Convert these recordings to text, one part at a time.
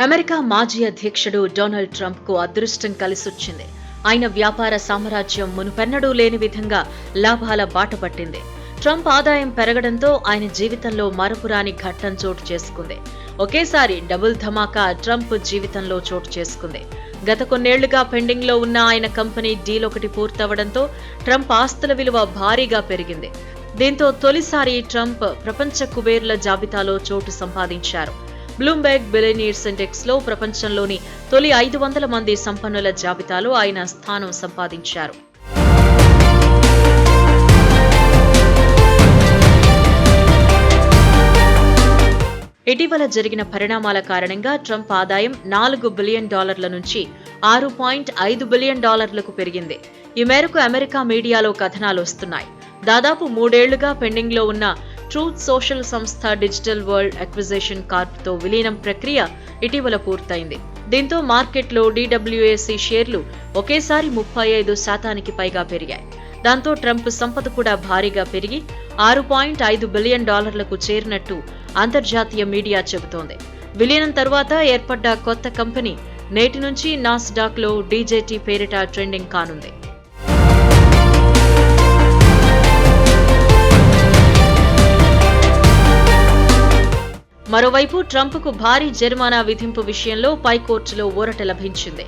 America మాజీ అధ్యక్షుడు Donald Trump కు అదృష్టం కలిసొచ్చింది. ఆయన వ్యాపార సామ్రాజ్యం మునుపెన్నడూ లేని విధంగా లాభాల బాట పట్టింది. ట్రంప్ ఆదాయం పెరగడంతో ఆయన జీవితంలో మరపురాని ఘట్టం చోటు చేసుకుంది. ఒకేసారి డబుల్ ధమాకా ట్రంప్ జీవితంలో చోటు చేసుకుంది. గత కొన్నేళ్లుగా పెండింగ్ లో ఉన్న ఆయన కంపెనీ డీల్ ఒకటి పూర్తవడంతో ట్రంప్ ఆస్తుల విలువ భారీగా పెరిగింది. దీంతో తొలిసారి ట్రంప్ ప్రపంచ కుబేర్ల జాబితాలో చోటు సంపాదించారు. బ్లూంబెర్గ్ బిలియనీర్స్ ఇండెక్స్ లో ప్రపంచంలోని తొలి 500 మంది సంపన్నుల జాబితాలో ఆయన స్థానం సంపాదించారు. ఇటీవల జరిగిన పరిణామాల కారణంగా ట్రంప్ ఆదాయం $4 బిలియన్ నుంచి $6.5 బిలియన్ పెరిగింది. ఈ మేరకు అమెరికా మీడియాలో కథనాలు వస్తున్నాయి. దాదాపు 3 ఏళ్లుగా పెండింగ్ లో ఉన్న ట్రూత్ సోషల్ సంస్థ డిజిటల్ వరల్డ్ అక్విజిషన్ కార్ప్ తో విలీనం ప్రక్రియ ఇటీవల పూర్తయింది. దీంతో మార్కెట్లో DWAC షేర్లు ఒకేసారి 35% పైగా పెరిగాయి. దాంతో ట్రంప్ సంపద కూడా భారీగా పెరిగి $6.5 బిలియన్ చేరినట్టు అంతర్జాతీయ మీడియా చెబుతోంది. విలీనం తర్వాత ఏర్పడ్డ కొత్త కంపెనీ నేటి నుంచి నాస్డాక్ లో DJT పేరిట ట్రెండింగ్ కానుంది. మరోవైపు ట్రంప్ కు భారీ జరిమానా విధింపు విషయంలో పైకోర్టులో ఊరట లభించింది.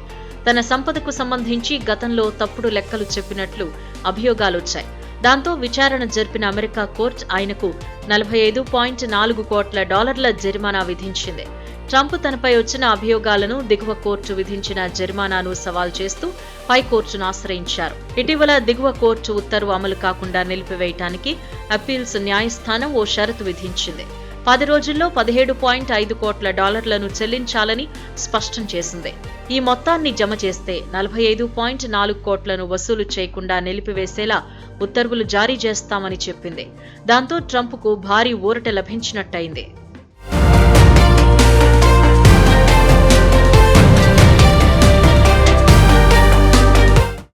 తన సంపదకు సంబంధించి గతంలో తప్పుడు లెక్కలు చెప్పినట్లు అభియోగాలొచ్చాయి. దాంతో విచారణ జరిపిన అమెరికా కోర్టు ఆయనకు $45.4 కోట్ల జరిమానా విధించింది. ట్రంప్ తనపై వచ్చిన అభియోగాలను దిగువ కోర్టు విధించిన జరిమానాను సవాల్ చేస్తూ పైకోర్టును ఆశ్రయించారు. ఇటీవల దిగువ కోర్టు ఉత్తర్వు అమలు కాకుండా నిలిపివేయటానికి అప్పీల్స్ న్యాయస్థానం ఓ షరతు విధించింది. 10 రోజుల్లో $17.5 కోట్ల చెల్లించాలని స్పష్టం చేసింది. ఈ మొత్తాన్ని జమ చేస్తే $45.4 కోట్లను వసూలు చేయకుండా నిలిపివేసేలా ఉత్తర్వులు జారీ చేస్తామని చెప్పింది. దాంతో ట్రంప్కు భారీ ఊరట లభించినట్టయింది.